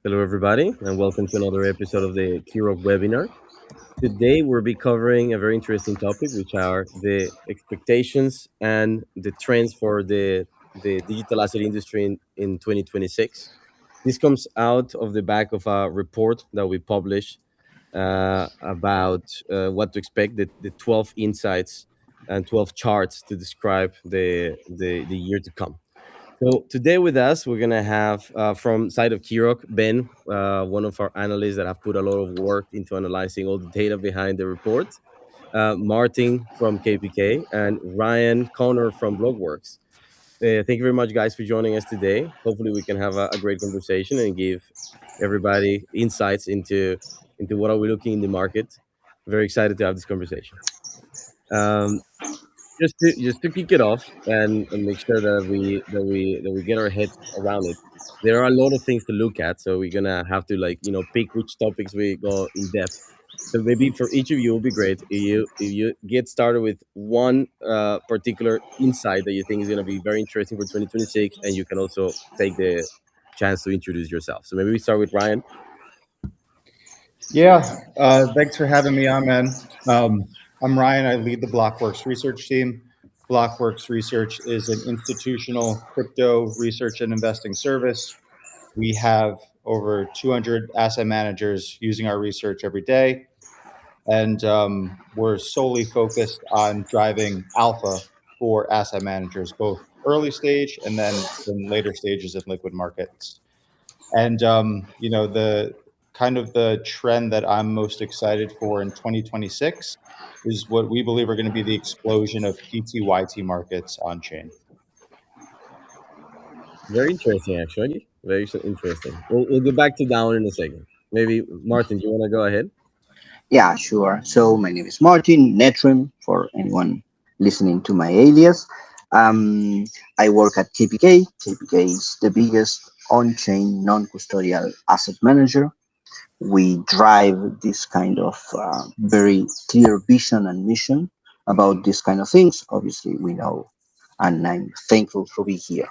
Hello, everybody, and welcome to another episode of the Keyrock webinar. Today, we'll be covering a very interesting topic, which are the expectations and the trends for the digital asset industry in 2026. This comes out of the back of a report that we published about what to expect, the 12 insights and 12 charts to describe the year to come. So today with us, we're gonna have from side of Keyrock, Ben, one of our analysts that have put a lot of work into analyzing all the data behind the report. Martin from KPK and Ryan Connor from Blockworks. Thank you very much, guys, for joining us today. Hopefully, we can have a great conversation and give everybody insights into what are we looking in the market. Very excited to have this conversation. Um, just to kick it off and make sure that we get our heads around it. There are a lot of things to look at, so we're gonna have to pick which topics we go in depth. So maybe for each of you, it would be great if you get started with one particular insight that you think is gonna be very interesting for 2026, and you can also take the chance to introduce yourself. So maybe we start with Ryan. Yeah, thanks for having me on, man. I'm Ryan. I lead the Blockworks Research team. Blockworks Research is an institutional crypto research and investing service. We have over 200 asset managers using our research every day, and we're solely focused on driving alpha for asset managers, both early stage and then in later stages in liquid markets. And the kind of the trend that I'm most excited for in 2026 is what we believe are going to be the explosion of PTYT markets on chain. Very interesting, actually. Very interesting. We'll get back to that one in a second. Maybe Martin, do you want to go ahead? Yeah, sure. So my name is Martin Netrim, for anyone listening to my alias. Um, I work at KPK. KPK is the biggest on-chain non-custodial asset manager. We drive this kind of very clear vision and mission about this kind of things. Obviously, we know, and I'm thankful to be here.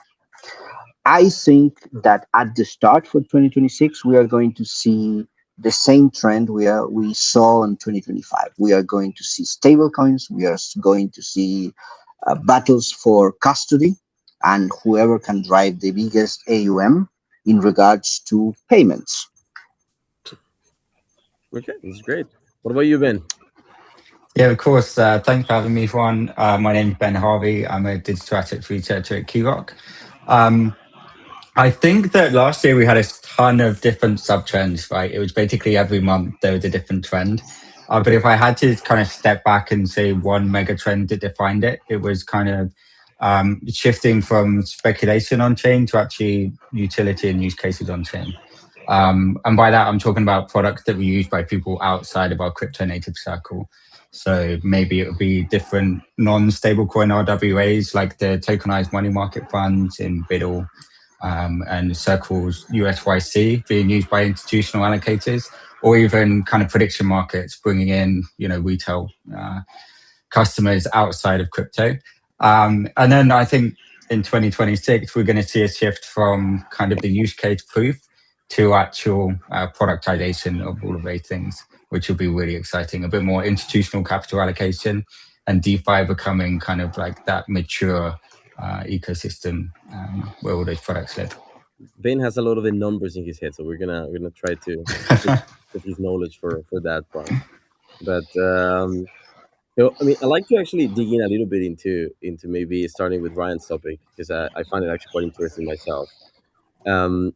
I think that at the start for 2026, we are going to see the same trend we saw in 2025. We are going to see stable coins. We are going to see battles for custody and whoever can drive the biggest AUM in regards to payments. Okay, that's great. What about you, Ben? Yeah, of course. Thanks for having me, Juan. My name's Ben Harvey. I'm a digital assets researcher at Keyrock. Um, I think that last year we had a ton of different sub trends, right? It was basically every month there was a different trend. But if I had to kind of step back and say one mega trend that defined it, it was kind of shifting from speculation on chain to actually utility and use cases on chain. And by that, I'm talking about products that were used by people outside of our crypto native circle. So maybe it would be different non-stablecoin RWAs like the tokenized money market funds in Biddle and Circle's USYC being used by institutional allocators, or even kind of prediction markets bringing in retail customers outside of crypto. And then I think in 2026 we're going to see a shift from kind of the use case proof to actual productization of all of those things, which will be really exciting. A bit more institutional capital allocation and DeFi becoming kind of like that mature ecosystem where all those products live. Ben has a lot of the numbers in his head, so we're gonna try to put his knowledge for that part. But I mean, I like to actually dig in a little bit into maybe starting with Ryan's topic because I find it actually quite interesting myself. Um,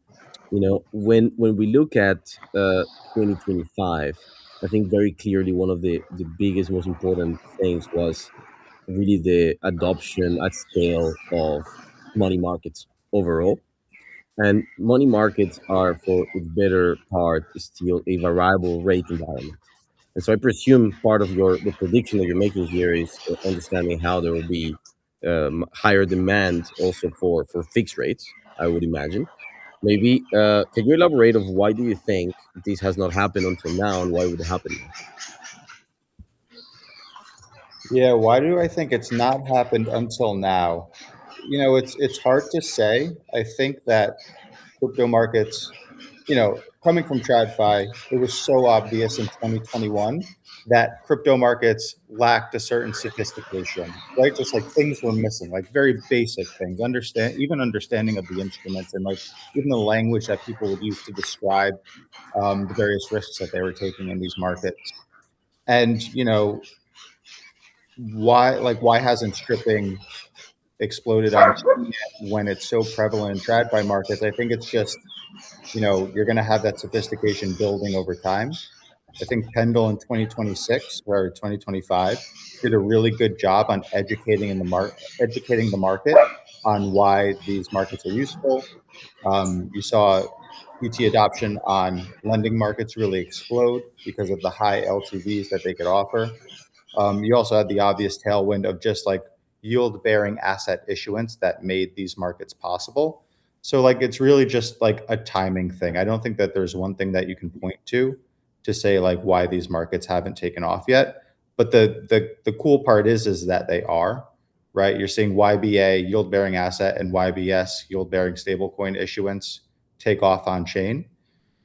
when we look at 2025, I think very clearly one of the biggest, most important things was really the adoption at scale of money markets overall. And money markets are, for its better part, still a variable rate environment. And so I presume part of the prediction that you're making here is understanding how there will be higher demand also for fixed rates, I would imagine. Maybe can you elaborate of why do you think this has not happened until now, and why would it happen now? Yeah, why do I think it's not happened until now? It's hard to say. I think that crypto markets coming from TradFi, it was so obvious in 2021 that crypto markets lacked a certain sophistication, right? Just like things were missing, like very basic things, understanding of the instruments and like even the language that people would use to describe the various risks that they were taking in these markets. And why hasn't stripping exploded on chain yet when it's so prevalent in TradFi markets? I think it's just you're going to have that sophistication building over time. I think Pendle in 2026 or 2025 did a really good job on educating the market on why these markets are useful. You saw PT adoption on lending markets really explode because of the high LTVs that they could offer. You also had the obvious tailwind of just like yield bearing asset issuance that made these markets possible. So like it's really just like a timing thing. I don't think that there's one thing that you can point to say like why these markets haven't taken off yet. But the cool part is that they are, right? You're seeing YBA yield bearing asset and YBS yield bearing stablecoin issuance take off on chain.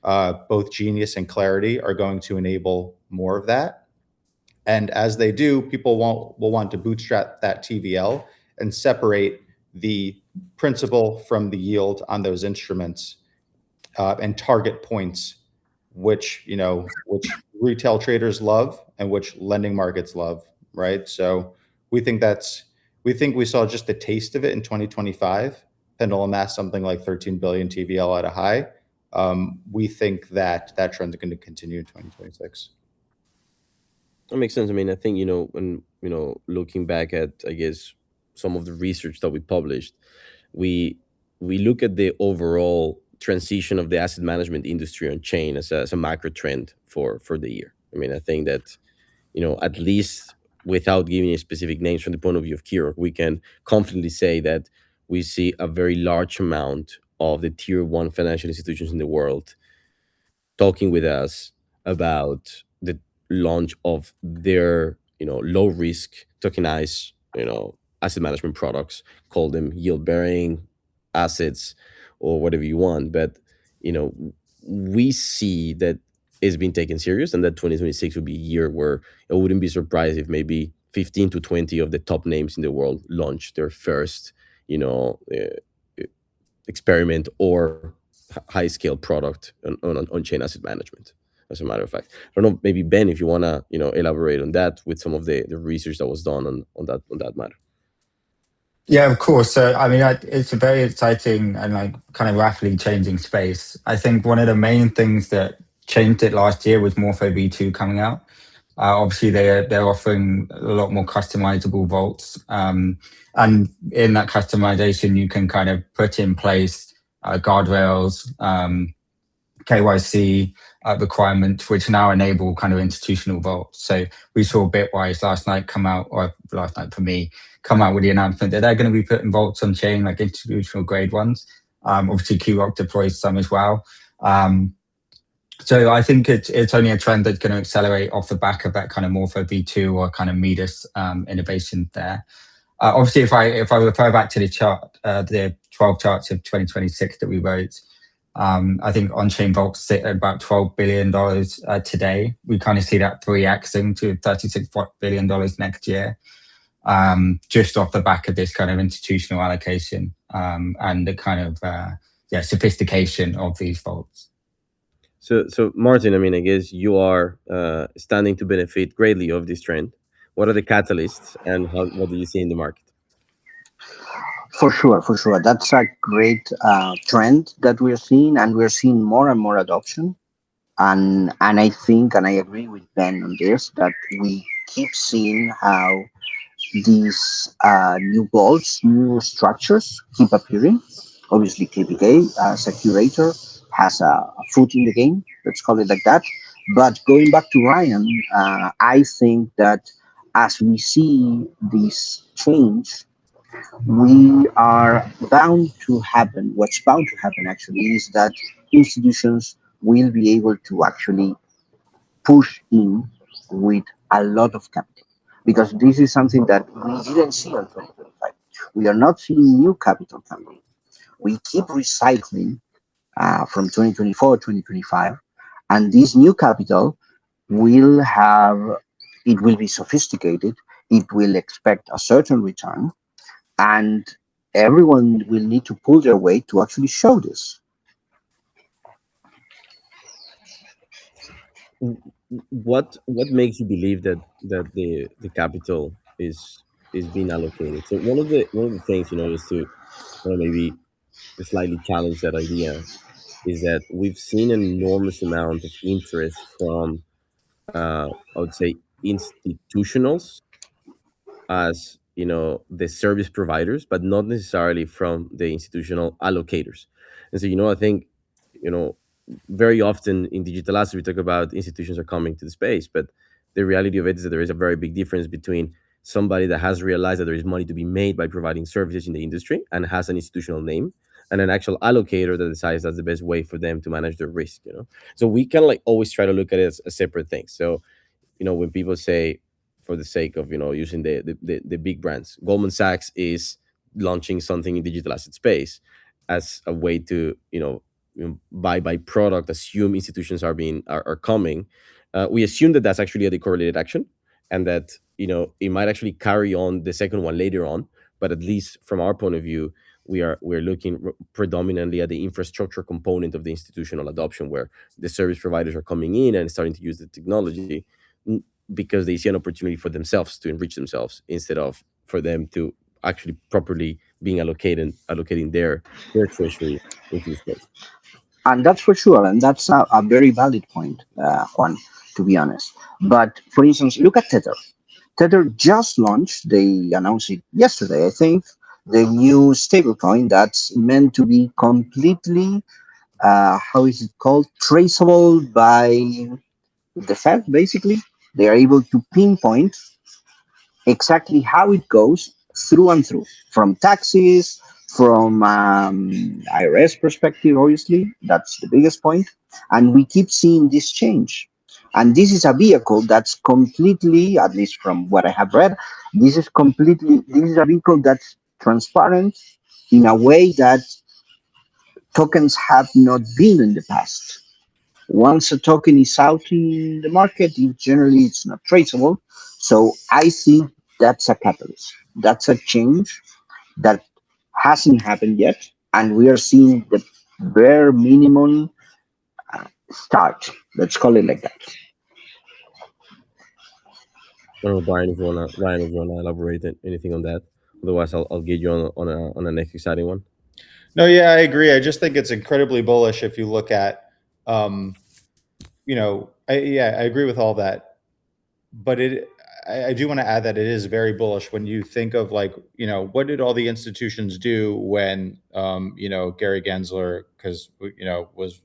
Both Genius and Clarity are going to enable more of that. And as they do, people will want to bootstrap that TVL and separate the principal from the yield on those instruments and target points, which retail traders love and which lending markets love, right? So we think we saw just a taste of it in 2025. Pendulum amassed something like 13 billion TVL at a high. We think that trend is going to continue in 2026. That makes sense. I mean, I think, when, looking back at, I guess, some of the research that we published, we look at the overall transition of the asset management industry on chain as a macro trend for the year. I mean, I think that, at least without giving specific names from the point of view of Keyrock, we can confidently say that we see a very large amount of the tier one financial institutions in the world talking with us about the launch of their low risk tokenized asset management products. Call them yield bearing assets or whatever you want, but we see that it's been taken serious, and that 2026 would be a year where I wouldn't be surprised if maybe 15 to 20 of the top names in the world launch their first experiment or high scale product on chain asset management, as a matter of fact. I don't know, maybe Ben, if you want to elaborate on that with some of the research that was done on that matter. Yeah, of course. So, I mean, it's a very exciting and like kind of rapidly changing space. I think one of the main things that changed it last year was Morpho V2 coming out. Obviously, they're offering a lot more customizable vaults, and in that customization, you can kind of put in place guardrails, KYC requirements, which now enable kind of institutional vaults. So we saw Bitwise last night come out, or last night for me, come out with the announcement that they're going to be putting vaults on chain, like institutional grade ones. Obviously, Keyrock deploys some as well. So I think it's only a trend that's going to accelerate off the back of that kind of Morpho V2 or kind of Midas innovation there. Obviously, if I refer back to the chart, the 12 charts of 2026 that we wrote, I think on-chain vaults sit at about $12 billion today. We kind of see that 3xing to $36 billion next year, just off the back of this kind of institutional allocation and the kind of sophistication of these vaults. So Martin, I mean, I guess you are standing to benefit greatly of this trend. What are the catalysts, and what do you see in the market? For sure. That's a great trend that we're seeing, and we're seeing more and more adoption. And I think, and I agree with Ben on this, that we keep seeing how these new vaults, new structures keep appearing. Obviously, KPK as a curator has a foot in the game, let's call it like that. But going back to Ryan, I think that as we see this change, we are bound to happen. What's bound to happen actually is that institutions will be able to actually push in with a lot of capital, because this is something that we didn't see in 2025. We are not seeing new capital coming. We keep recycling from 2024, 2025. And this new capital will have, it will be sophisticated, it will expect a certain return, and everyone will need to pull their weight to actually show this. What makes you believe that the capital is being allocated? So one of the things, just to maybe slightly challenge that idea, is that we've seen an enormous amount of interest from, I would say, institutionals as the service providers, but not necessarily from the institutional allocators. And so, I think, you know very often in digital assets we talk about institutions are coming to the space, but the reality of it is that there is a very big difference between somebody that has realized that there is money to be made by providing services in the industry and has an institutional name, and an actual allocator that decides that's the best way for them to manage their risk. So we kind of like always try to look at it as separate things. So when people say, for the sake of using the big brands, Goldman Sachs is launching something in digital asset space as a way to by product assume institutions are coming. We assume that that's actually a decorrelated action, and that it might actually carry on the second one later on. But at least from our point of view, we're looking predominantly at the infrastructure component of the institutional adoption, where the service providers are coming in and starting to use the technology, because they see an opportunity for themselves to enrich themselves, instead of for them to actually properly being allocating their treasury into the space. And that's for sure. And that's a very valid point, Juan, to be honest. But for instance, look at Tether. Tether just launched, they announced it yesterday, I think, the new stablecoin that's meant to be completely, how is it called? Traceable by the Fed, basically. They are able to pinpoint exactly how it goes through and through, from taxes, from IRS perspective, obviously, that's the biggest point. And we keep seeing this change. And this is a vehicle that's completely, at least from what I have read, this is a vehicle that's transparent in a way that tokens have not been in the past. Once a token is out in the market, generally it's not traceable. So I think that's a catalyst. That's a change that hasn't happened yet, and we are seeing the bare minimum start. Let's call it like that. I don't know, Brian, if you wanna Ryan, if you wanna elaborate anything on that. Otherwise, I'll get you on a next exciting one. No, yeah, I agree. I just think it's incredibly bullish if you look at, I agree with all that, but I do want to add that it is very bullish when you think of, like, what did all the institutions do when, Gary Gensler, because, was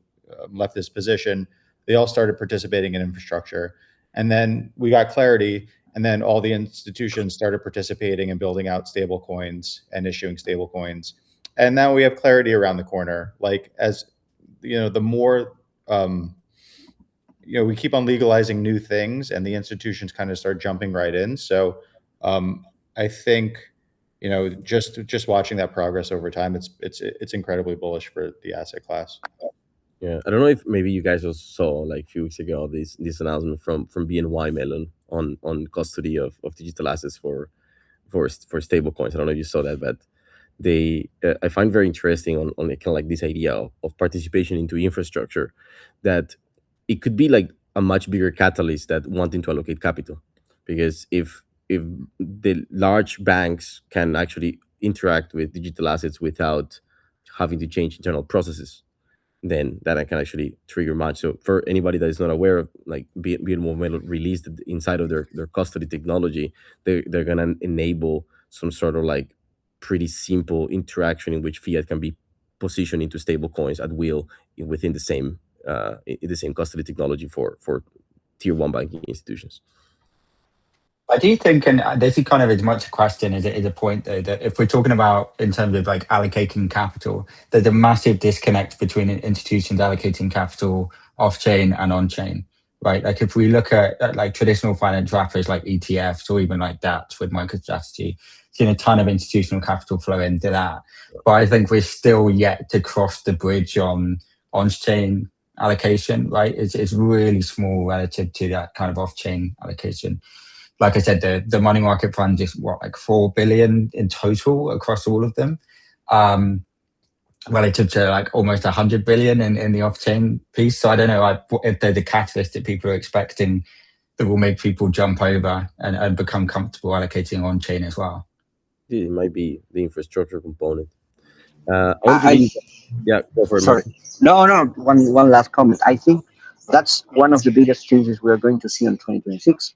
left this position. They all started participating in infrastructure, and then we got clarity, and then all the institutions started participating and building out stable coins and issuing stable coins. And now we have clarity around the corner. Like, as the more, we keep on legalizing new things, and the institutions kind of start jumping right in. So I think, just watching that progress over time, it's incredibly bullish for the asset class. Yeah, I don't know if maybe you guys also saw, like, a few weeks ago, this announcement from BNY Mellon on custody of digital assets for stable coins. I don't know if you saw that, but they I find very interesting on kind of like this idea of participation into infrastructure, that it could be like a much bigger catalyst that wanting to allocate capital, because if the large banks can actually interact with digital assets without having to change internal processes, then that I can actually trigger much. So for anybody that is not aware of, like, BNY released inside of their custody technology, they're gonna enable some sort of like pretty simple interaction in which fiat can be positioned into stable coins at will within the same custody technology for tier one banking institutions. I do think, and this is kind of as much a question as it is a point, though, that if we're talking about in terms of like allocating capital, there's a massive disconnect between institutions allocating capital off chain and on chain, right? Like if we look at like traditional financial wrappers like ETFs or even like DApps with MicroStrategy, seen a ton of institutional capital flow into that. But I think we're still yet to cross the bridge on on-chain allocation, right? It's really small relative to that kind of off-chain allocation. Like I said, the money market fund is what, like 4 billion in total across all of them, relative to like almost 100 billion in the off-chain piece. So I don't know if there's a catalyst that people are expecting that will make people jump over and become comfortable allocating on-chain as well. It might be the infrastructure component. I want to give yeah, go for it, Sorry. Martin. No. One last comment. I think that's one of the biggest changes we are going to see in 2026.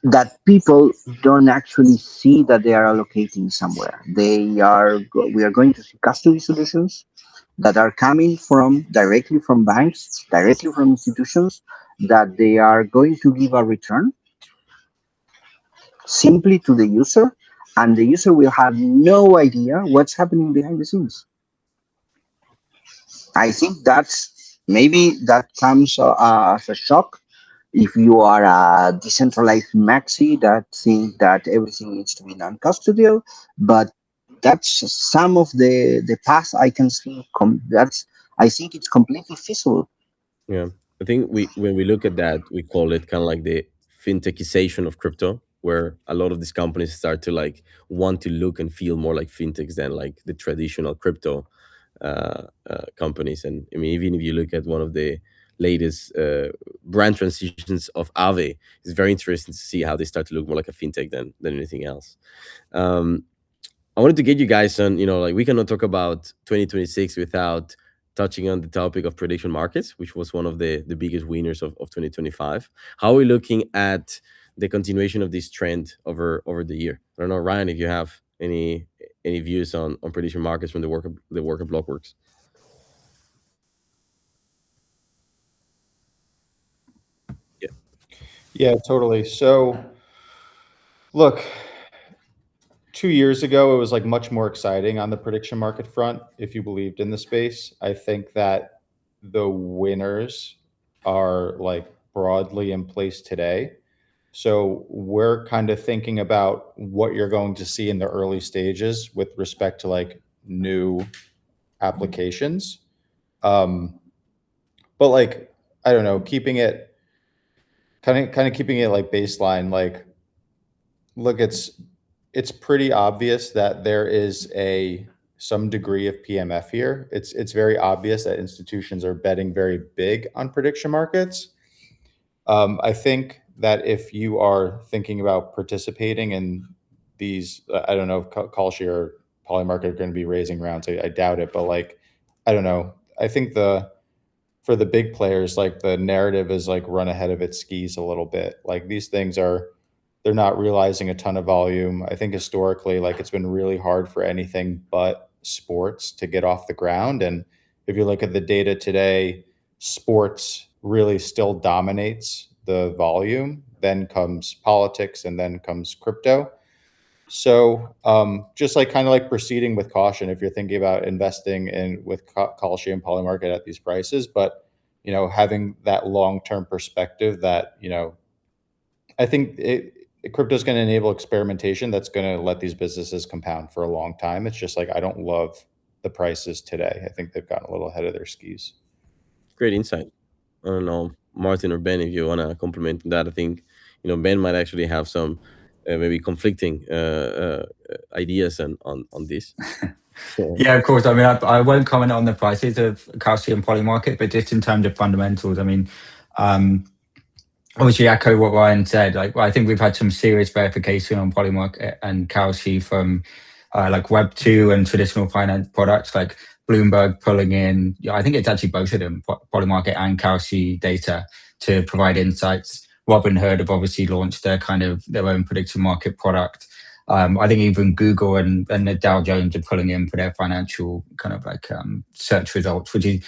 That people don't actually see that they are allocating somewhere. We are going to see custody solutions that are coming from directly from banks, directly from institutions, that they are going to give a return simply to the user, and the user will have no idea what's happening behind the scenes. I think that comes as a shock if you are a decentralized maxi that think that everything needs to be non-custodial, but that's some of the path I can see. I think it's completely feasible. Yeah, I think when we look at that, we call it kind of like the fintechization of crypto, where a lot of these companies start to like want to look and feel more like fintechs than like the traditional crypto companies. And I mean, even if you look at one of the latest brand transitions of Aave, it's very interesting to see how they start to look more like a fintech than anything else. Um, I wanted to get you guys on, like we cannot talk about 2026 without touching on the topic of prediction markets, which was one of the biggest winners of 2025. How are we looking at the continuation of this trend over the year? I don't know, Ryan, if you have any views on prediction markets from the work of Blockworks. Yeah. Yeah, totally. So, look, 2 years ago, it was like much more exciting on the prediction market front if you believed in the space. I think that the winners are like broadly in place today. So we're kind of thinking about what you're going to see in the early stages with respect to like new applications. But like, I don't know, keeping it kind of keeping it like baseline, like look, it's pretty obvious that there is some degree of PMF here. It's very obvious that institutions are betting very big on prediction markets. I think that if you are thinking about participating in these, I don't know if Kalshi or Polymarket are going to be raising rounds. I doubt it, but like, I don't know. I think for the big players, like the narrative is like run ahead of its skis a little bit. Like these things they're not realizing a ton of volume. I think historically, like it's been really hard for anything but sports to get off the ground. And if you look at the data today, sports really still dominates the volume. Then comes politics, and then comes crypto. So just like kind of like proceeding with caution if you're thinking about investing in with Kalshi and Polymarket at these prices, but having that long-term perspective that I think crypto is going to enable experimentation that's going to let these businesses compound for a long time. It's just like I don't love the prices today. I think they've gotten a little ahead of their skis. Great insight. I don't know, Martin or Ben, if you want to compliment that. I think Ben might actually have some maybe conflicting ideas on this. Yeah, of course. I mean, I won't comment on the prices of Kalshi and Polymarket, but just in terms of fundamentals, I mean, obviously echo what Ryan said. Like, I think we've had some serious verification on Polymarket and Kalshi from like Web2 and traditional finance products, like Bloomberg pulling in. I think it's actually both of them, Polymarket and Kalshi data to provide insights. Robinhood have obviously launched their own prediction market product. I think even Google and the Dow Jones are pulling in for their financial kind of like search results, which is,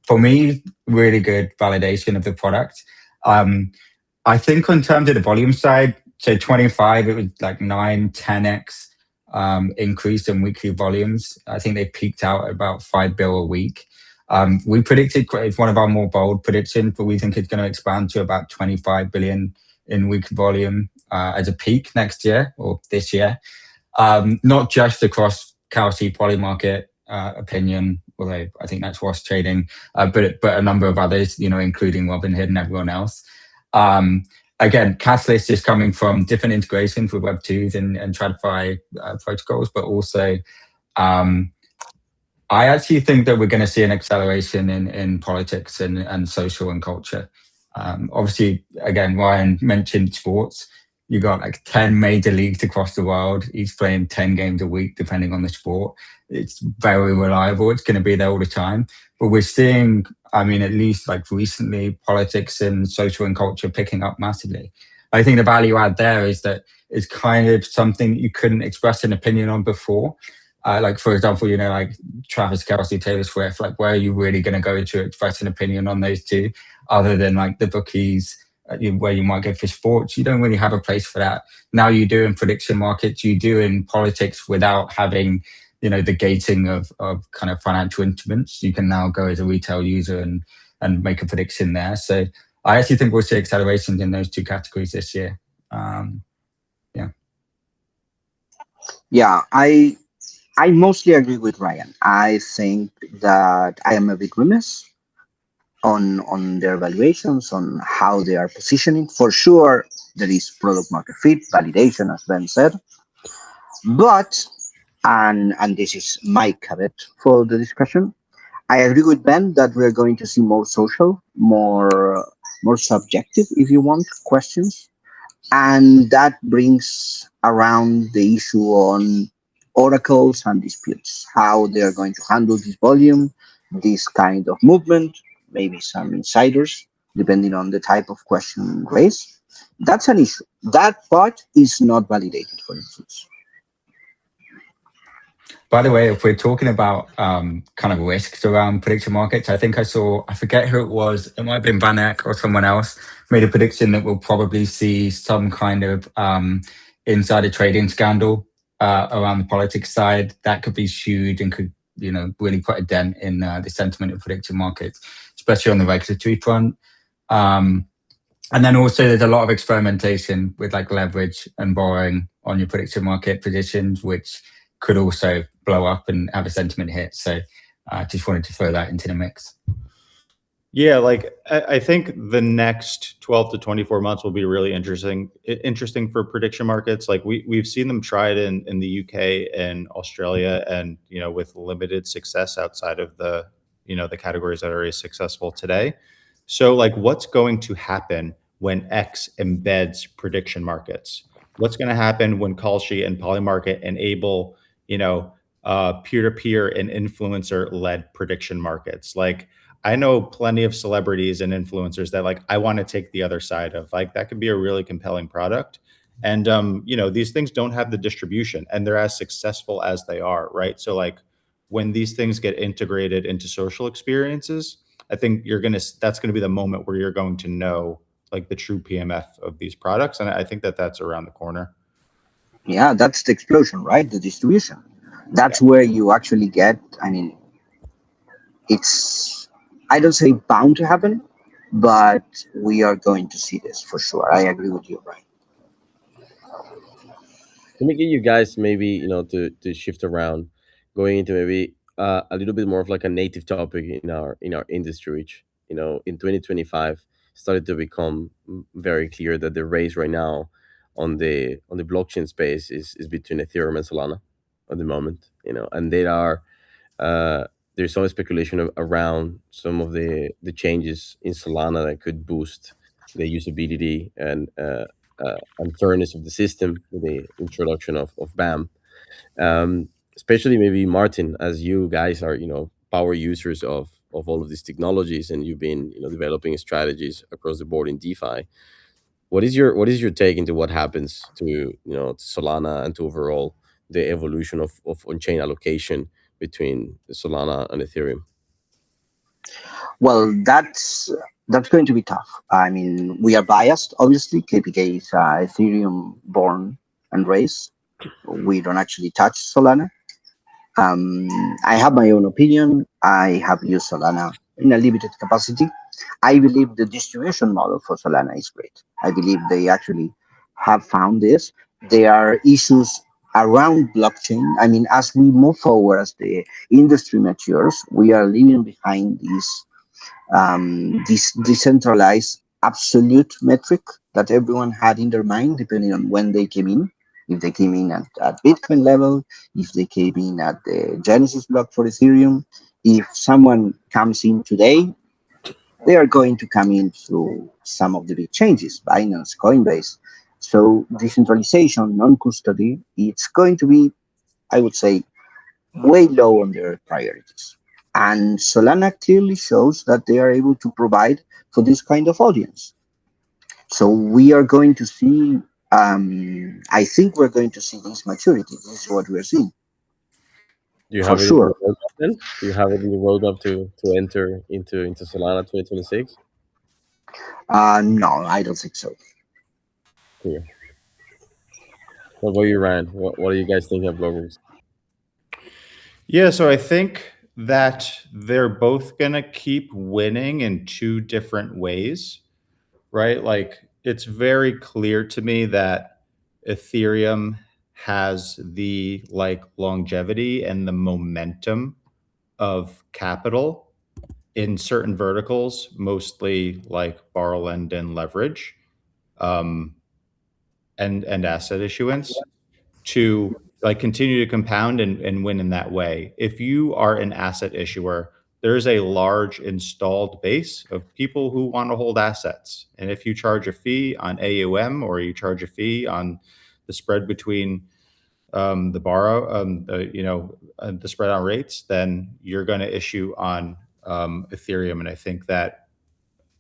for me, really good validation of the product. I think in terms of the volume side, so 25, it was like 10x increase in weekly volumes. I think they peaked out at about 5 bill a week. We predicted, it's one of our more bold predictions, but we think it's going to expand to about 25 billion in weekly volume as a peak next year or this year. Not just across Kalshi Polymarket opinion, although I think that's what's trading, but a number of others, including Robinhood and everyone else. Again, Catalyst is coming from different integrations with Web2s and TradFi protocols, but also I actually think that we're going to see an acceleration in politics and social and culture. Obviously, again, Ryan mentioned sports. You got like 10 major leagues across the world, each playing 10 games a week, depending on the sport. It's very reliable. It's going to be there all the time. But we're seeing, at least like recently, politics and social and culture picking up massively. I think the value add there is that it's kind of something you couldn't express an opinion on before. Like, for example, like Travis Kelce, Taylor Swift, like where are you really going to go to express an opinion on those two other than like the bookies where you might go for sports? You don't really have a place for that. Now you do in prediction markets, you do in politics without having, the gating of kind of financial instruments. You can now go as a retail user and make a prediction there. So I actually think we'll see accelerations in those two categories this year. Yeah, I mostly agree with Ryan. I think that I am a bit remiss on their valuations, on how they are positioning. For sure, there is product market fit, validation, as Ben said. But, and this is my caveat for the discussion, I agree with Ben that we're going to see more social, more subjective, if you want, questions. And that brings around the issue on oracles and disputes, how they are going to handle this volume, this kind of movement, maybe some insiders, depending on the type of question raised. That's an issue. That part is not validated, for instance. By the way, if we're talking about kind of risks around prediction markets, I think I forget who it was, it might have been Vanek or someone else, made a prediction that we'll probably see some kind of insider trading scandal around the politics side. That could be huge and could, really put a dent in the sentiment of prediction markets, especially on the regulatory front. And then also there's a lot of experimentation with like leverage and borrowing on your prediction market positions, which could also blow up and have a sentiment hit. So I just wanted to throw that into the mix. Yeah, like I think the next 12 to 24 months will be really interesting for prediction markets. Like we've seen them try it in the UK and Australia, and with limited success outside of the the categories that are as successful today. So like what's going to happen when X embeds prediction markets? What's going to happen when Kalshi and Polymarket enable peer-to-peer and influencer-led prediction markets? Like I know plenty of celebrities and influencers that like I want to take the other side of. Like that could be a really compelling product. And these things don't have the distribution and they're as successful as they are, right? So like when these things get integrated into social experiences, I think that's gonna be the moment where you're going to know like the true PMF of these products. And I think that's around the corner. Yeah, that's the explosion, right? The distribution. That's where you actually get, it's, I don't say bound to happen, but we are going to see this for sure. I agree with you, Brian. Let me get you guys maybe to shift around, going into maybe a little bit more of like a native topic in our industry, which in 2025 started to become very clear that the race right now on the blockchain space is between Ethereum and Solana at the moment, and there are there's some speculation around some of the changes in Solana that could boost the usability and fairness of the system with the introduction of BAM. Especially maybe Martin, as you guys are power users of all of these technologies, and you've been developing strategies across the board in DeFi. What is your take into what happens to to Solana and to overall the evolution of on-chain allocation between Solana and Ethereum? Well, that's going to be tough. We are biased, obviously. KPK is Ethereum born and raised. We don't actually touch Solana. I have my own opinion. I have used Solana in a limited capacity. I believe the distribution model for Solana is great. I believe they actually have found this. There are issues around blockchain. I mean, as we move forward, as the industry matures, we are leaving behind this decentralized absolute metric that everyone had in their mind, depending on when they came in. If they came in at Bitcoin level, if they came in at the Genesis block for Ethereum, if someone comes in today, they are going to come in through some of the big changes, Binance, Coinbase. So decentralization, non-custody, it's going to be, I would say, way low on their priorities. And Solana clearly shows that they are able to provide for this kind of audience. So we are going to see, I think we're going to see this maturity. This is what we're seeing Do you for have it in your sure. roadmap then? Do you have it in your roadmap to enter into Solana 2026? No, I don't think so. Clear. What about you, Ryan? What are you guys thinking of Blockworks? Yeah, so I think that they're both going to keep winning in two different ways, right? Like it's very clear to me that Ethereum has the like longevity and the momentum of capital in certain verticals, mostly like borrow, lend, and leverage, um, and asset issuance, to like continue to compound and win in that way. If you are an asset issuer, there's a large installed base of people who want to hold assets. And if you charge a fee on AUM or you charge a fee on the spread between the borrow, the spread on rates, then you're going to issue on Ethereum. And I think that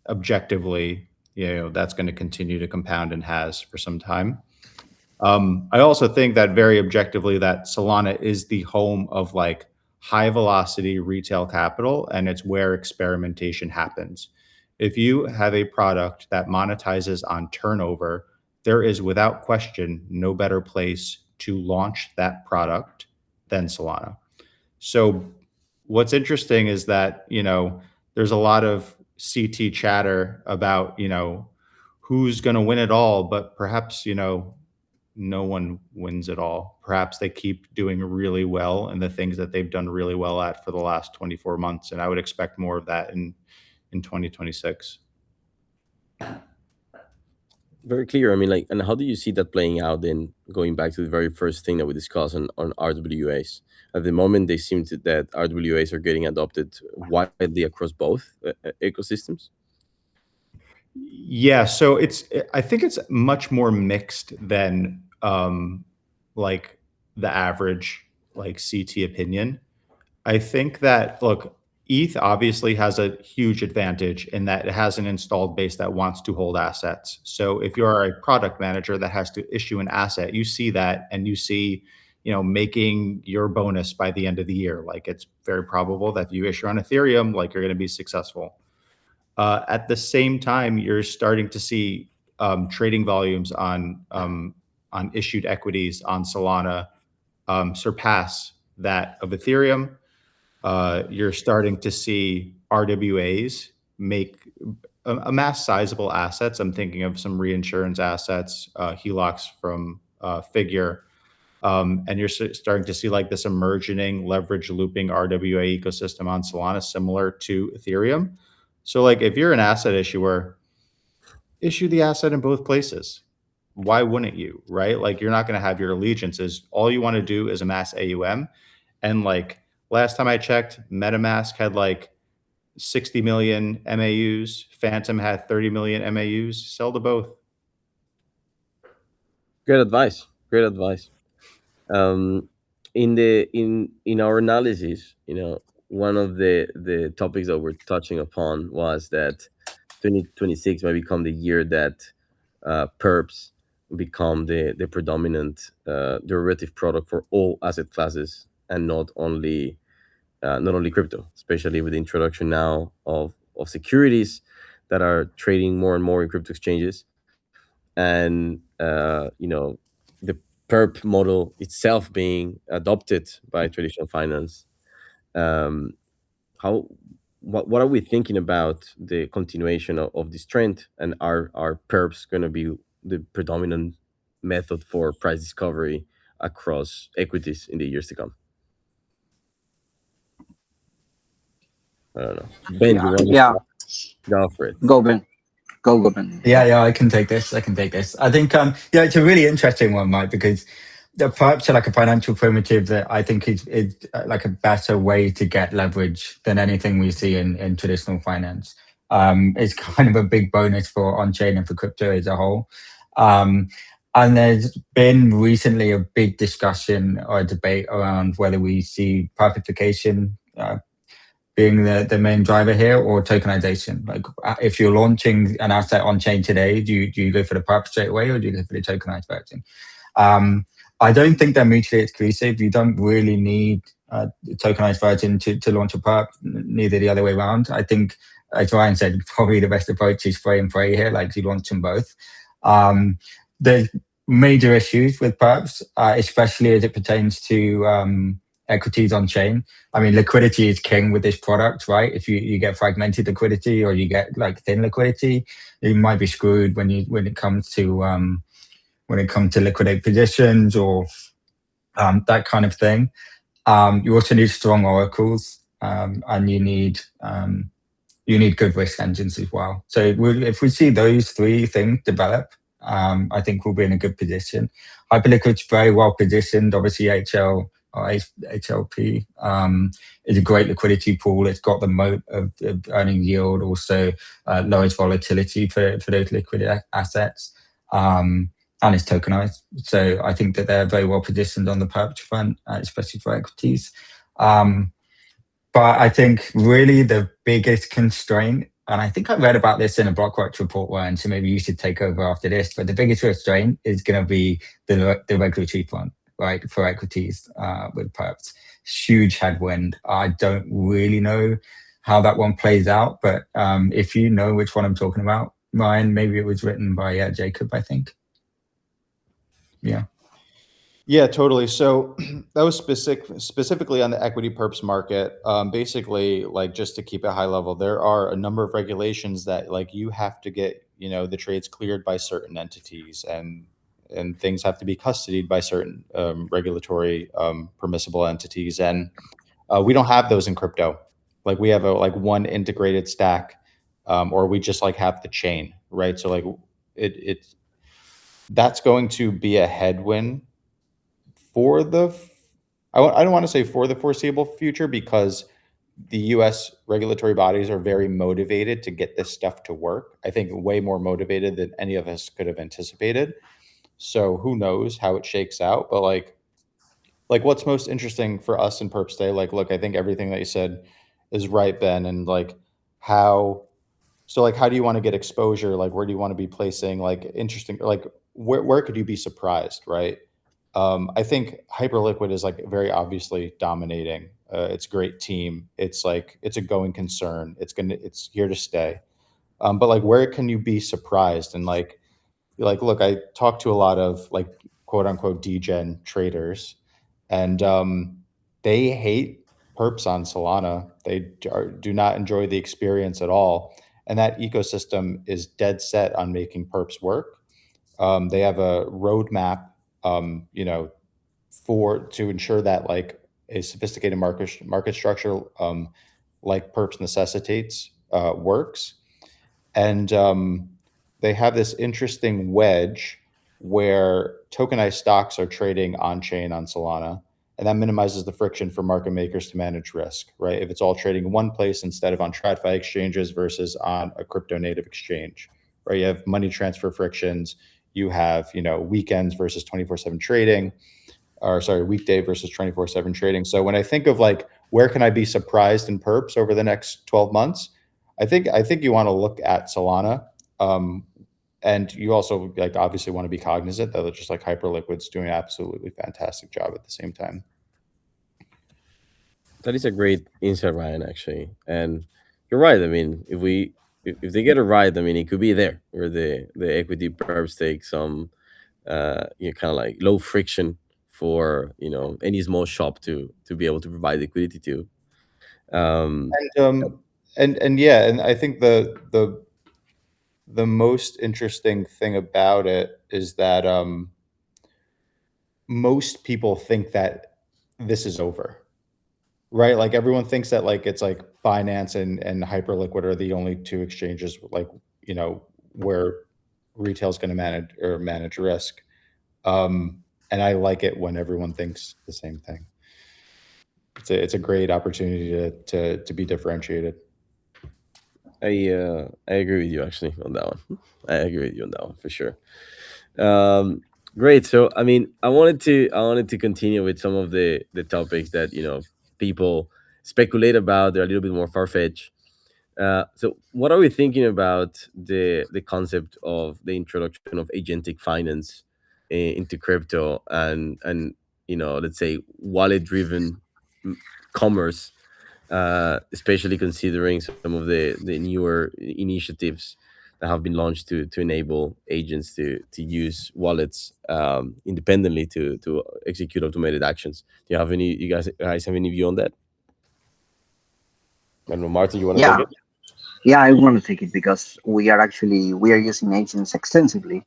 objectively, that's going to continue to compound and has for some time. I also think that very objectively that Solana is the home of like high velocity retail capital, and it's where experimentation happens. If you have a product that monetizes on turnover, there is without question no better place to launch that product than Solana. So what's interesting is that, there's a lot of CT chatter about, who's going to win it all, but perhaps, no one wins it all. Perhaps they keep doing really well in the things that they've done really well at for the last 24 months. And I would expect more of that in 2026. Very clear. I mean, like, and how do you see that playing out then, going back to the very first thing that we discussed on RWAs? At the moment, they seem to, that RWAs are getting adopted widely across both ecosystems. Yeah, so I think it's much more mixed than like the average like CT opinion. I think that, look, ETH obviously has a huge advantage in that it has an installed base that wants to hold assets. So if you're a product manager that has to issue an asset, you see that and you see, making your bonus by the end of the year. Like it's very probable that if you issue on Ethereum, like you're going to be successful. At the same time, you're starting to see trading volumes on issued equities on Solana surpass that of Ethereum. You're starting to see RWAs make amass sizable assets. I'm thinking of some reinsurance assets, HELOCs from Figure. And you're starting to see like this emerging leverage looping RWA ecosystem on Solana, similar to Ethereum. So like if you're an asset issuer, issue the asset in both places. Why wouldn't you, right? Like you're not going to have your allegiances. All you want to do is amass AUM. And like last time I checked, MetaMask had like 60 million MAUs. Phantom had 30 million MAUs. Sell to both. Great advice. Great advice. In our analysis, one of the topics that we're touching upon was that 2026 might become the year that perps become the predominant derivative product for all asset classes, and not only crypto, especially with the introduction now of securities that are trading more and more in crypto exchanges, and the perp model itself being adopted by traditional finance. um, how what are we thinking about the continuation of this trend, and are perps going to be the predominant method for price discovery across equities in the years to come. I don't know. Ben, you Yeah, want to yeah. start? Go for it. Go Ben. Go Ben. Yeah, yeah, I can take this. I can take this. I think, yeah, it's a really interesting one, Mike, because the perps are like a financial primitive that I think is like a better way to get leverage than anything we see in traditional finance. It's kind of a big bonus for on-chain and for crypto as a whole. And there's been recently a big discussion or a debate around whether we see perpification being the main driver here, or tokenization. Like if you're launching an asset on chain today, do you go for the perp straight away, or do you go for the tokenized version? I don't think they're mutually exclusive. You don't really need a tokenized version to launch a perp, neither the other way around. I think, as Ryan said, probably the best approach is spray and pray here, like you launch them both. There's major issues with perps, especially as it pertains to equities on chain. I mean, liquidity is king with this product, right? If you get fragmented liquidity or you get like thin liquidity, you might be screwed when it comes to liquidate positions or that kind of thing. You also need strong oracles, and you need good risk engines as well. So if we see those three things develop, I think we'll be in a good position. Hyperliquid's very well positioned. Obviously, HLP is a great liquidity pool. It's got the moat of earning yield, also lowest volatility for those liquid assets, and it's tokenized. So I think that they're very well positioned on the perp front, especially for equities. But I think really the biggest constraint, and I think I read about this in a Blockworks report once, so maybe you should take over after this, but the biggest constraint is going to be the regulatory front, right, for equities with perps. Huge headwind. I don't really know how that one plays out, but if you know which one I'm talking about, Ryan, maybe it was written by Jacob, I think. Yeah. Yeah, totally. So that was specifically on the equity perps market. Basically, like just to keep it high level, there are a number of regulations that like you have to get, the trades cleared by certain entities, and things have to be custodied by certain regulatory permissible entities, and we don't have those in crypto. Like we have one integrated stack, or we just like have the chain, right? So like it that's going to be a headwind for I don't want to say for the foreseeable future, because the US regulatory bodies are very motivated to get this stuff to work. I think way more motivated than any of us could have anticipated. So who knows how it shakes out, but like what's most interesting for us in Perps Day, like look, I think everything that you said is right, Ben, and like how how do you want to get exposure? Like where do you want to be placing like interesting, like where could you be surprised, right? I think Hyperliquid is like very obviously dominating. It's a great team. It's like it's a going concern. It's here to stay. But like, where can you be surprised? And like, look, I talk to a lot of like quote unquote degen traders, and they hate perps on Solana. They do not enjoy the experience at all. And that ecosystem is dead set on making perps work. They have a roadmap, to ensure that like a sophisticated market structure, like perps necessitates, works. And they have this interesting wedge where tokenized stocks are trading on chain on Solana, and that minimizes the friction for market makers to manage risk, right? If it's all trading in one place instead of on TradFi exchanges versus on a crypto native exchange, right? You have money transfer frictions, you have, weekends versus 24/7 trading, or sorry, weekday versus 24/7 trading. So when I think of like, where can I be surprised in perps over the next 12 months? I think you want to look at Solana. And you also like obviously want to be cognizant that just like Hyperliquid's doing an absolutely fantastic job at the same time. That is a great insight, Ryan, actually. And you're right. I mean, if they get it right, I mean, it could be there where the equity perps take some kind of like low friction for any small shop to be able to provide liquidity to. And yeah, and I think the, the, the, the, most interesting thing about it is that, um, you know, the, the, the, the, the, the, the, the, the, the, the, the, the, the, the, the, the, the, the most interesting thing about it is that, um, you know, the, the, the, the, the most interesting thing about it is that, um, you know, the, the, the, the, the, the most interesting thing about it is that, most people think that this is over, right? Like everyone thinks that like it's like Binance and Hyperliquid are the only two exchanges like, you know, where retail is going to manage risk. And I like it when everyone thinks the same thing. It's a great opportunity to be differentiated. I agree with you actually on that one. I agree with you on that one for sure. Great. So I mean, I wanted to continue with some of the topics that people speculate about. They're a little bit more far fetched. So what are we thinking about the concept of the introduction of agentic finance into crypto and let's say wallet driven commerce, especially considering some of the newer initiatives that have been launched to enable agents to use wallets independently to execute automated actions. Do you have any? You guys have any view on that? I don't know, Martin. You want to take Yeah, it? yeah, I want to take it because we are using agents extensively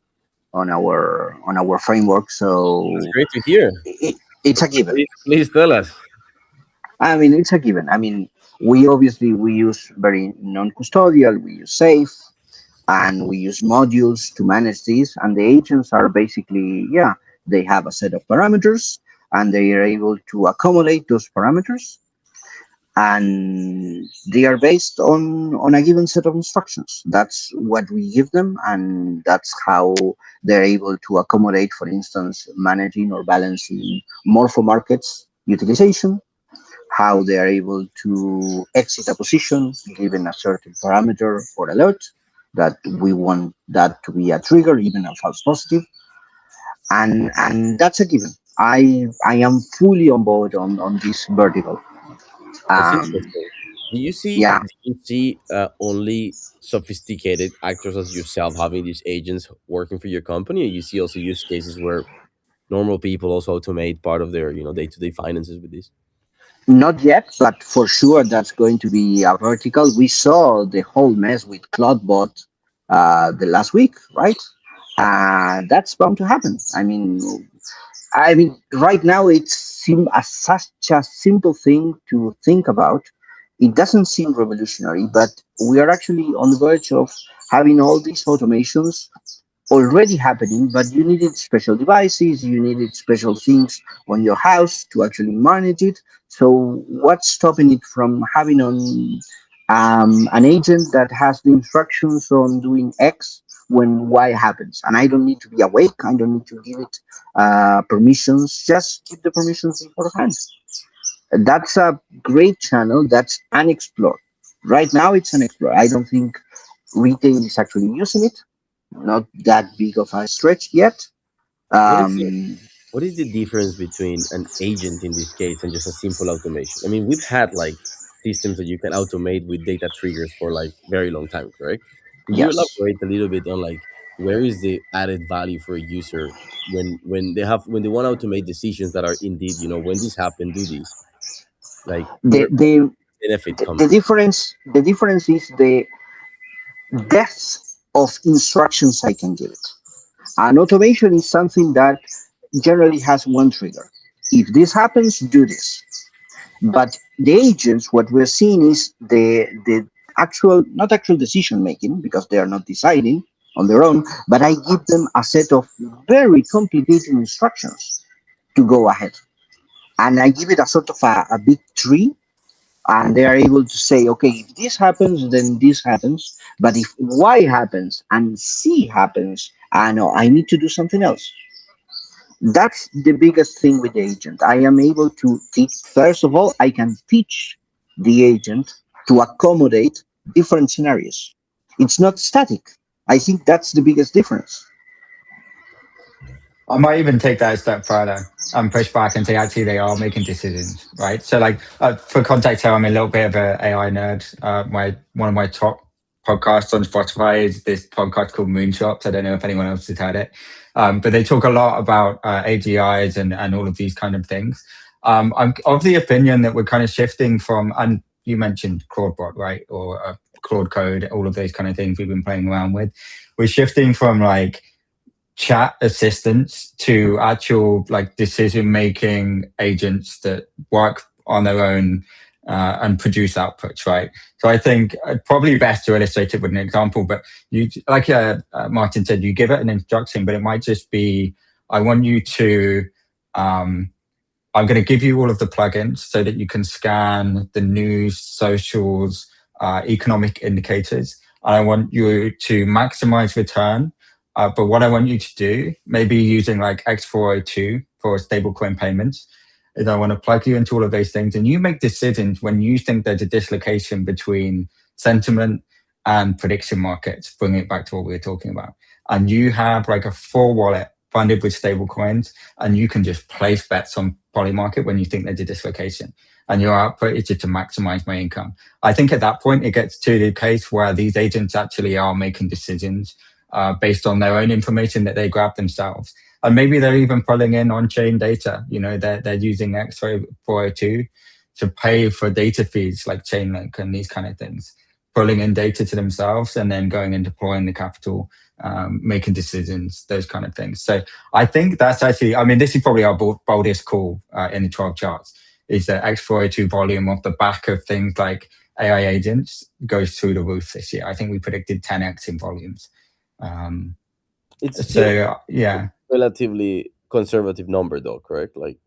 on our framework. That's So great to hear. it's a given. Please tell us. I mean, it's a given. I mean, we use very non-custodial, we use safe, and we use modules to manage these. And the agents are basically, yeah, they have a set of parameters, and they are able to accommodate those parameters, and they are based on a given set of instructions. That's what we give them, and that's how they're able to accommodate, for instance, managing or balancing morpho markets utilization, how they are able to exit a position given a certain parameter or alert that we want that to be a trigger, even a false positive, and that's a given. I am fully on board on this vertical. That's Um, interesting. Do you see yeah, do you see only sophisticated actors as yourself having these agents working for your company, or you see also use cases where normal people also automate part of their day-to-day finances with this? not yet, but for sure that's going to be a vertical. We saw the whole mess with Cloudbot the last week, right? That's bound to happen. I mean, right now it seems as such a simple thing to think about. It doesn't seem revolutionary, but we are actually on the verge of having all these automations already happening, but you needed special devices, you needed special things on your house to actually manage it. So what's stopping it from having on an agent that has the instructions on doing X when Y happens? And I don't need to be awake. I don't need to give it permissions. Just give the permissions beforehand. That's a great channel that's unexplored. Right now, it's unexplored. I don't think retail is actually using it, not that big of a stretch yet. What is the Um, what is the difference between an agent in this case and just a simple automation? I mean, we've had like systems that you can automate with data triggers for like very long time, correct? Can you yes, elaborate a little bit on like where is the added value for a user when they want to automate decisions that are indeed, when this happened, do this. Like the where the benefit comes the in? difference is the depth of instructions I can give it. An automation is something that generally has one trigger. If this happens, do this. But the agents, what we're seeing is the actual, not actual decision making, because they are not deciding on their own, but I give them a set of very complicated instructions to go ahead. And I give it a sort of a big tree, and they are able to say, okay, if this happens, then this happens. But if Y happens and C happens, I know I need to do something else. That's the biggest thing with the agent. I am able to teach, first of all, I can teach the agent to accommodate different scenarios. It's not static. I think that's the biggest difference. I might even take that a step further and push back and say actually they are making decisions, right? So, like for context, here I'm a little bit of an AI nerd. My one of my top podcasts on Spotify is this podcast called Moonshots. I don't know if anyone else has heard it, but they talk a lot about AGIs and all of these kind of things. I'm of the opinion that we're kind of shifting from, and you mentioned Claudebot, right, or Claude Code, all of those kind of things we've been playing around with. We're shifting from like chat assistants to actual like decision making agents that work on their own and produce outputs, right? So I think probably best to illustrate it with an example, but you, like Martin said, you give it an instruction, but it might just be, I want you to, I'm going to give you all of the plugins so that you can scan the news, socials, economic indicators. And I want you to maximize return. But what I want you to do, maybe using like X402 for stablecoin payments, is I want to plug you into all of those things and you make decisions when you think there's a dislocation between sentiment and prediction markets, bringing it back to what we were talking about. And you have like a full wallet funded with stable coins, and you can just place bets on Polymarket when you think there's a dislocation. And your output is just to maximize my income. I think at that point, it gets to the case where these agents actually are making decisions based on their own information that they grab themselves. And maybe they're even pulling in on-chain data. You know, they're using X402 to pay for data feeds like Chainlink and these kind of things, pulling in data to themselves and then going and deploying the capital, making decisions, those kind of things. So I think that's actually, I mean, this is probably our boldest call in the 12 charts, is that X402 volume off the back of things like AI agents goes through the roof this year. I think we predicted 10x in volumes. It's still So yeah, relatively conservative number, though, correct? Like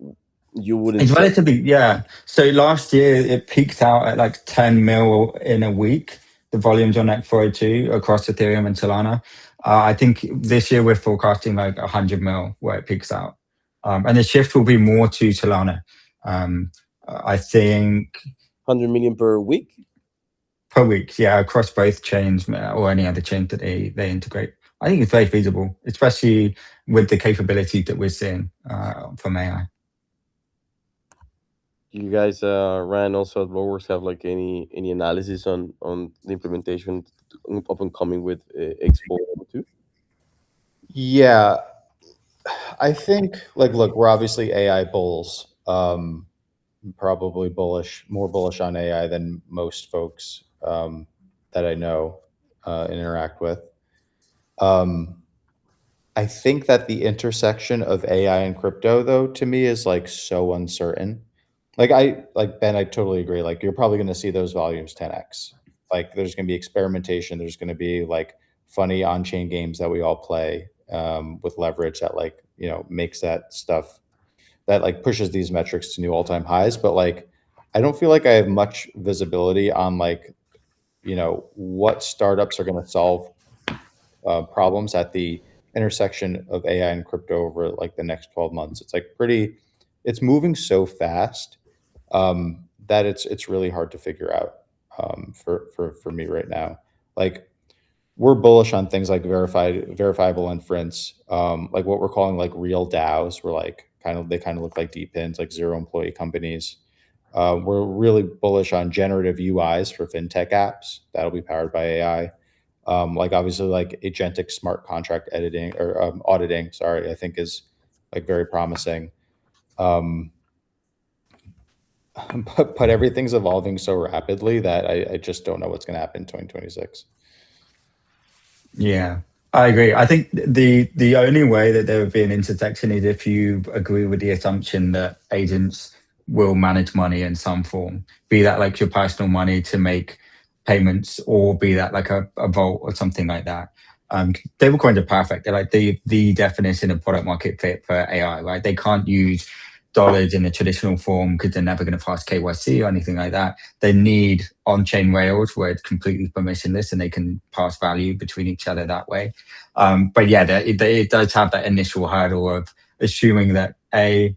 you wouldn't it's say. relatively, yeah. So last year it peaked out at like 10 mil in a week, the volumes on X402 across Ethereum and Solana. I think this year we're forecasting like 100 mil where it peaks out. And the shift will be more to Solana. I think 100 million per week. per week, yeah, across both chains or any other chain that they integrate. I think it's very feasible, especially with the capability that we're seeing from AI. You guys, Ryan, also at Blockworks have like any analysis on the implementation up and coming with Expo 2? Yeah, I think like look, we're obviously AI bulls. Probably bullish, more bullish on AI than most folks that I know and interact with. Um, I think that the intersection of AI and crypto, though, to me is like so uncertain. Like Ben, I totally agree. Like you're probably going to see those volumes 10x. Like there's going to be experimentation. There's going to be like funny on-chain games that we all play with leverage that like makes that stuff that like pushes these metrics to new all-time highs. But like I don't feel like I have much visibility on like what startups are going to solve problems at the intersection of AI and crypto over like the next 12 months. It's like it's moving so fast that it's really hard to figure out for me right now. Like we're bullish on things like verifiable inference, like what we're calling like real DAOs. We're like they kind of look like DPINs, like zero employee companies. We're really bullish on generative UIs for fintech apps that'll be powered by AI. Like obviously like agentic smart contract editing or auditing, sorry, I think is like very promising. Um, but everything's evolving so rapidly that I just don't know what's going to happen in 2026. Yeah, I agree. I think the only way that there would be an intersection is if you agree with the assumption that agents will manage money in some form, be that like your personal money to make payments, or be that like a vault or something like that. Stablecoins are perfect. They're like the definition of product market fit for AI, right? They can't use dollars in a traditional form because they're never going to pass KYC or anything like that. They need on-chain rails where it's completely permissionless and they can pass value between each other that way. But yeah, it does have that initial hurdle of assuming that AI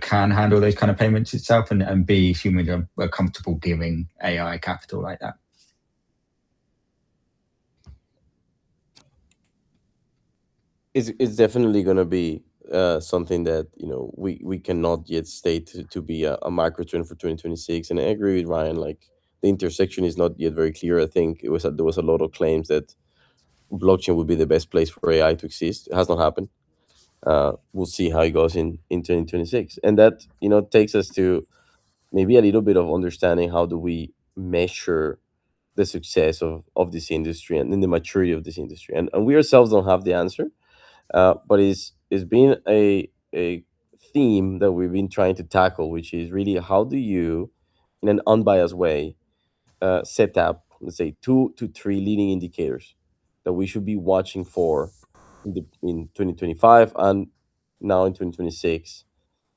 can handle those kind of payments itself, and B, humans are comfortable giving AI capital like that. It's definitely going to be something that we cannot yet state to be a macro trend for 2026. And I agree with Ryan. Like the intersection is not yet very clear. I think there was a lot of claims that blockchain would be the best place for AI to exist. It has not happened. We'll see how it goes in 2026, and that takes us to maybe a little bit of understanding how do we measure the success of this industry and in the maturity of this industry. And we ourselves don't have the answer, but it's been a theme that we've been trying to tackle, which is really how do you, in an unbiased way, set up, let's say, 2 to 3 leading indicators that we should be watching for in 2025 and now in 2026,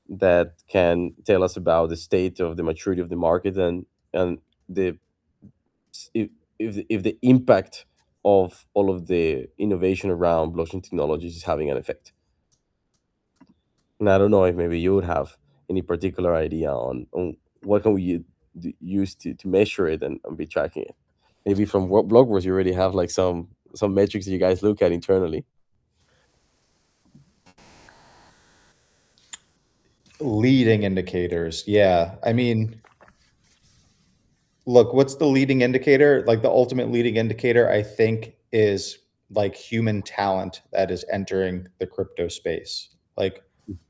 that can tell us about the state of the maturity of the market, and the if the impact of all of the innovation around blockchain technologies is having an effect. And I don't know if maybe you would have any particular idea on what can we use to measure it and be tracking it. Maybe from what Blockworks you already have like some metrics that you guys look at internally. Leading indicators. Yeah. I mean, look, what's the leading indicator? Like the ultimate leading indicator, I think, is like human talent that is entering the crypto space. Like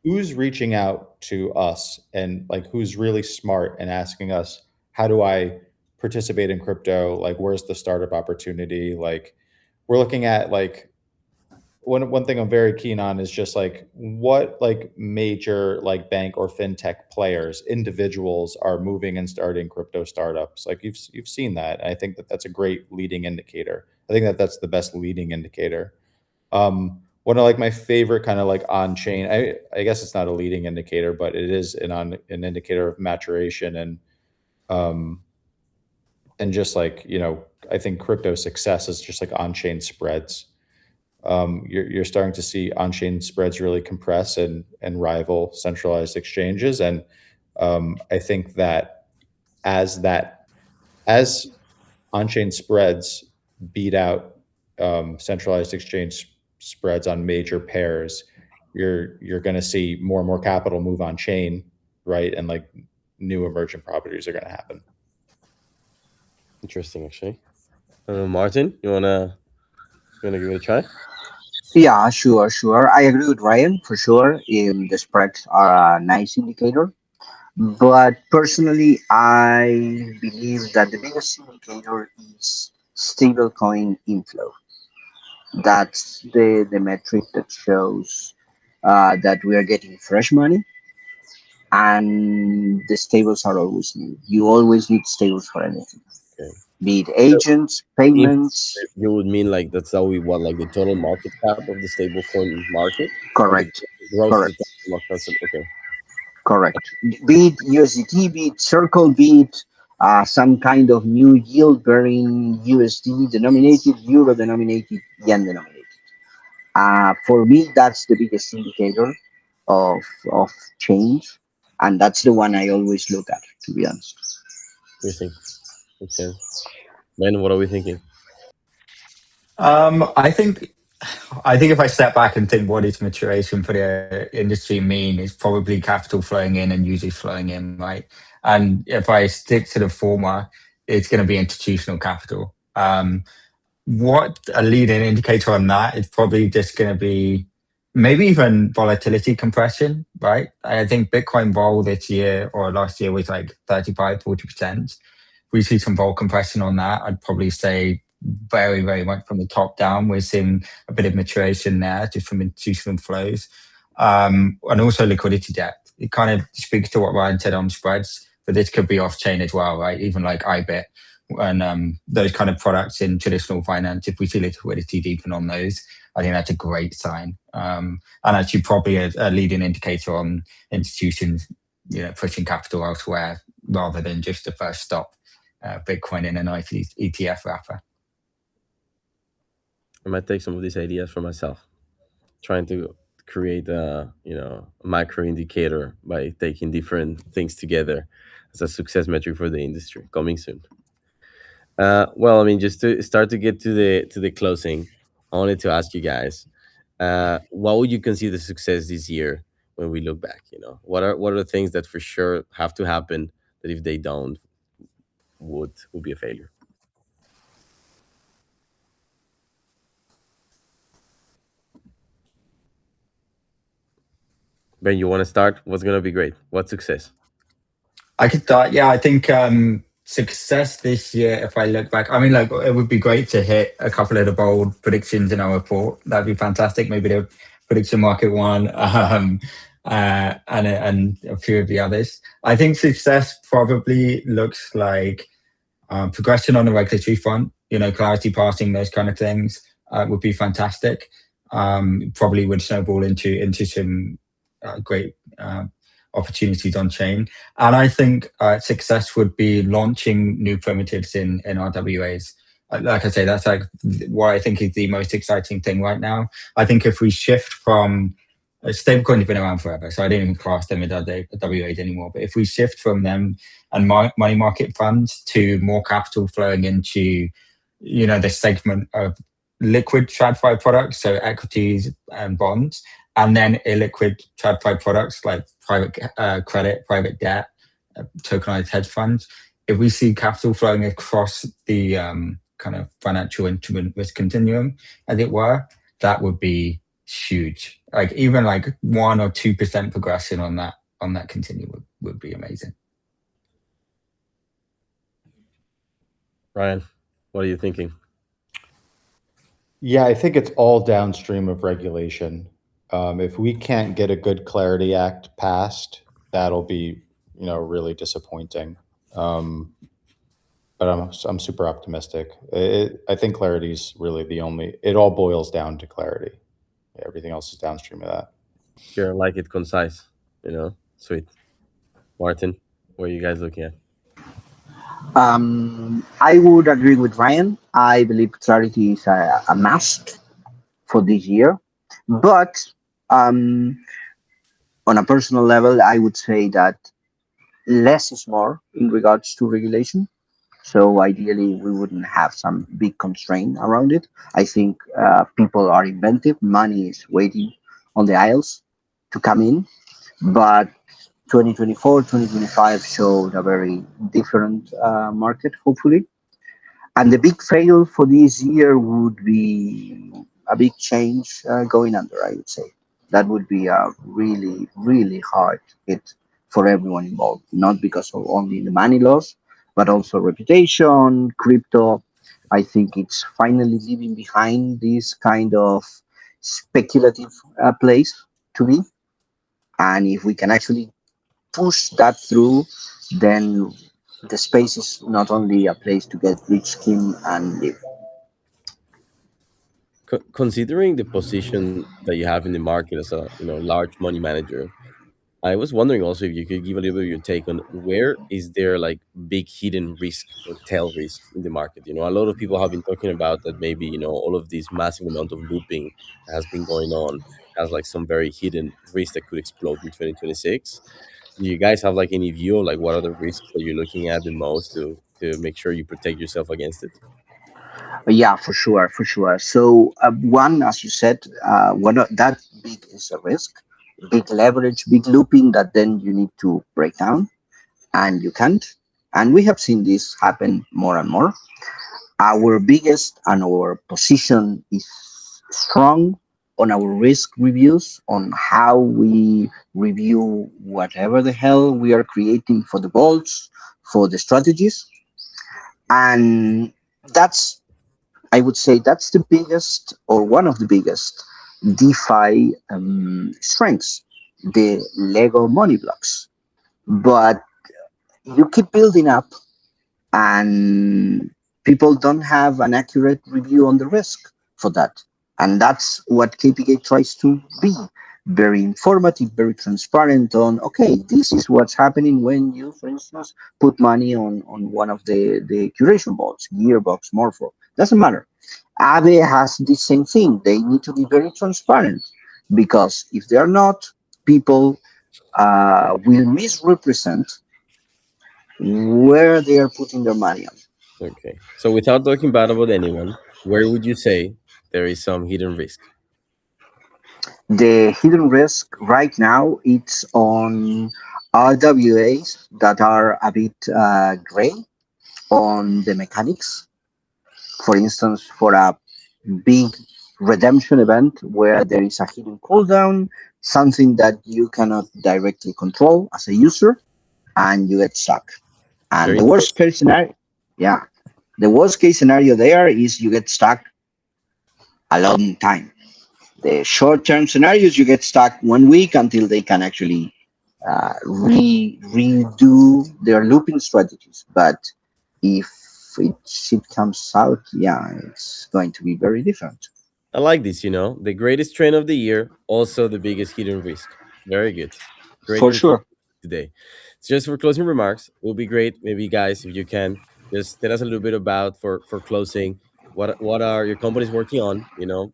who's reaching out to us and like who's really smart and asking us, how do I participate in crypto? Like where's the startup opportunity? Like we're looking at like one thing I'm very keen on is just like what like major like bank or fintech players, individuals are moving and starting crypto startups. Like you've seen that. And I think that that's a great leading indicator. I think that that's the best leading indicator. One of like my favorite kind of like on chain. I guess it's not a leading indicator, but it is an indicator of maturation um and just like I think crypto success is just like on chain spreads. You're starting to see on-chain spreads really compress and rival centralized exchanges. And I think that as that as on-chain spreads beat out centralized exchange spreads on major pairs, you're going to see more and more capital move on chain, right? And like new emergent properties are going to happen. Interesting, actually. Martin, you wanna give it a try? Yeah, sure, sure. I agree with Ryan for sure. The spreads are a nice indicator. But personally, I believe that the biggest indicator is stablecoin inflow. That's the metric that shows that we are getting fresh money, and the stables are always needed. You always need stables for anything, Okay. be it So agents, if payments. you would mean like that's how we what like the total market cap of the stablecoin market, or the Correct, gross correct, transaction of okay. correct. Be it USDT, be it Circle, be it some kind of new yield bearing USD denominated, euro denominated, yen denominated. For me, that's the biggest indicator of of change, and that's the one I always look at. To be honest, Interesting. Makes sense. Ben, what are we thinking? Um, I think I think if I step back and think what does maturation for the industry mean, is probably capital flowing in and users flowing in, right? And if I stick to the former, it's going to be institutional capital. What a leading indicator on that is probably just going to be maybe even volatility compression, right? I think Bitcoin vol this year or last year was like 35-40%. We see some vol compression on that. I'd probably say very, very much from the top down. We're seeing a bit of maturation there just from institutional flows. And also liquidity depth. It kind of speaks to what Ryan said on spreads, but this could be off chain as well, right? Even like IBIT and those kind of products in traditional finance. If we see liquidity deepen on those, I think that's a great sign. And actually probably a leading indicator on institutions, pushing capital elsewhere rather than just the first stop, Bitcoin in a nice ETF wrapper. I might take some of these ideas for myself, trying to create a macro indicator by taking different things together as a success metric for the industry. Coming soon. Well, I mean, just to start to get to the closing, I wanted to ask you guys, what would you consider success this year when we look back? What are the things that for sure have to happen that if they don't would be a failure? Ben, you want to start? What's gonna be great? What's success? I could start. Yeah, I think success this year, if I look back, I mean, like, it would be great to hit a couple of the bold predictions in our report. That'd be fantastic. Maybe the prediction market one, and a few of the others. I think success probably looks like progression on the regulatory front. Clarity passing, those kind of things would be fantastic. Probably would snowball into some great opportunities on chain. And I think success would be launching new primitives in RWAs. Like I say, that's like what I think is the most exciting thing right now. I think if we shift from stablecoins have been around forever, so I don't even class them as WAs anymore. But if we shift from them and money market funds to more capital flowing into, this segment of liquid TradFi products, so equities and bonds, and then illiquid TradFi products like private credit, private debt, tokenized hedge funds. If we see capital flowing across the kind of financial instrument risk continuum, as it were, that would be huge. Like even like 1 or 2% progression on that continuum would be amazing. Ryan, what are you thinking? Yeah, I think it's all downstream of regulation. If we can't get a good Clarity Act passed, that'll be, really disappointing. But I'm super optimistic. I think clarity is really the only. It all boils down to clarity. Everything else is downstream of that. Here, like it concise, sweet. Martin, what are you guys looking at? I would agree with Ryan. I believe clarity is a must for this year. But um, on a personal level, I would say that less is more in regards to regulation. So ideally, we wouldn't have some big constraint around it. I think people are inventive. Money is waiting on the aisles to come in. But 2024, 2025 showed a very different market, hopefully. And the big fail for this year would be a big change going under, I would say. That would be a really, really hard hit for everyone involved, not because of only the money loss, but also reputation, crypto. I think it's finally leaving behind this kind of speculative place to be. And if we can actually push that through, then the space is not only a place to get rich scheme and live. Considering the position that you have in the market as a large money manager, I was wondering also if you could give a little bit of your take on where is there like big hidden risk or tail risk in the market. A lot of people have been talking about that maybe all of this massive amount of looping that has been going on has like some very hidden risk that could explode in 2026. Do you guys have like any view of like what are the risks that you're looking at the most to make sure you protect yourself against it? Yeah, for sure, for sure. So one, as you said, that big is a risk, big leverage, big looping that then you need to break down, and you can't. And we have seen this happen more and more. Our biggest and our position is strong on our risk reviews, on how we review whatever the hell we are creating for the vaults, for the strategies. And that's, I would say, that's the biggest or one of the biggest DeFi strengths, the Lego money blocks. But you keep building up, and people don't have an accurate review on the risk for that. And that's what KPK tries to be, very informative, very transparent on, okay, this is what's happening when you, for instance, put money on one of the curation bots, Gearbox, Morpho. Doesn't matter. Aave has the same thing. They need to be very transparent, because if they're not, people will misrepresent where they are putting their money on. Okay. So without talking bad about anyone, where would you say there is some hidden risk? The hidden risk right now, it's on RWAs that are a bit gray on the mechanics. For instance, for a big redemption event where there is a hidden cooldown, something that you cannot directly control as a user, and you get stuck. And Very the worst interesting. case scenario, yeah, the worst case scenario there is you get stuck a long time. The short term scenarios, you get stuck 1 week until they can actually redo their looping strategies. But if it comes out, yeah, it's going to be very different. I like this, the greatest trend of the year, also the biggest hidden risk. Very good. Great For conclusion sure. today. Just for closing remarks, it would be great, maybe guys, if you can just tell us a little bit about for closing, what are your companies working on?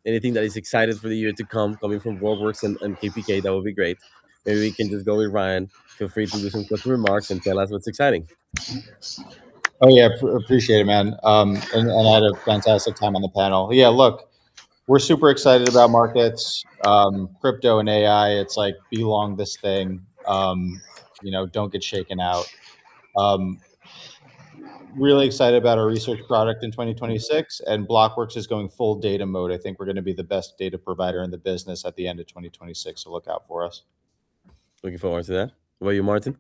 Anything that is excited for the year to come, coming from Blockworks and KPK, that would be great. Maybe we can just go with Ryan. Feel free to do some closing remarks and tell us what's exciting. Oh yeah, appreciate it, man. And I had a fantastic time on the panel. Yeah, look, we're super excited about markets, crypto and AI. It's like be long this thing. Don't get shaken out. Um, really excited about our research product in 2026, and Blockworks is going full data mode. I think we're going to be the best data provider in the business at the end of 2026. So look out for us. Looking forward to that. What about you, Martin?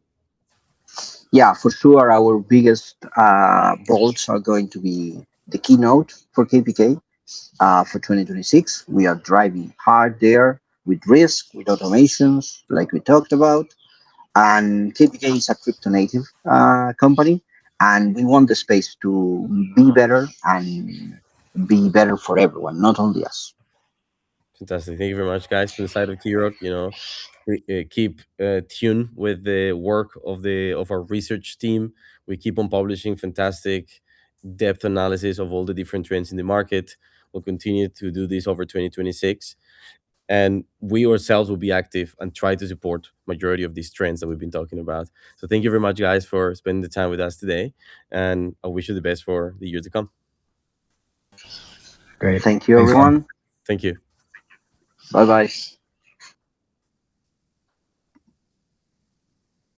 Yeah, for sure. Our biggest bolts are going to be the keynote for KPK for 2026. We are driving hard there with risk, with automations, like we talked about. And KPK is a crypto native company, and we want the space to be better and be better for everyone, not only us. Fantastic. Thank you very much, guys. From the side of Keyrock, keep tuned with the work of our research team. We keep on publishing fantastic depth analysis of all the different trends in the market. We'll continue to do this over 2026, and we ourselves will be active and try to support majority of these trends that we've been talking about. So thank you very much, guys, for spending the time with us today, and I wish you the best for the year to come. Great. Thank you, Thanks, Juan. everyone. Thank you. Bye bye.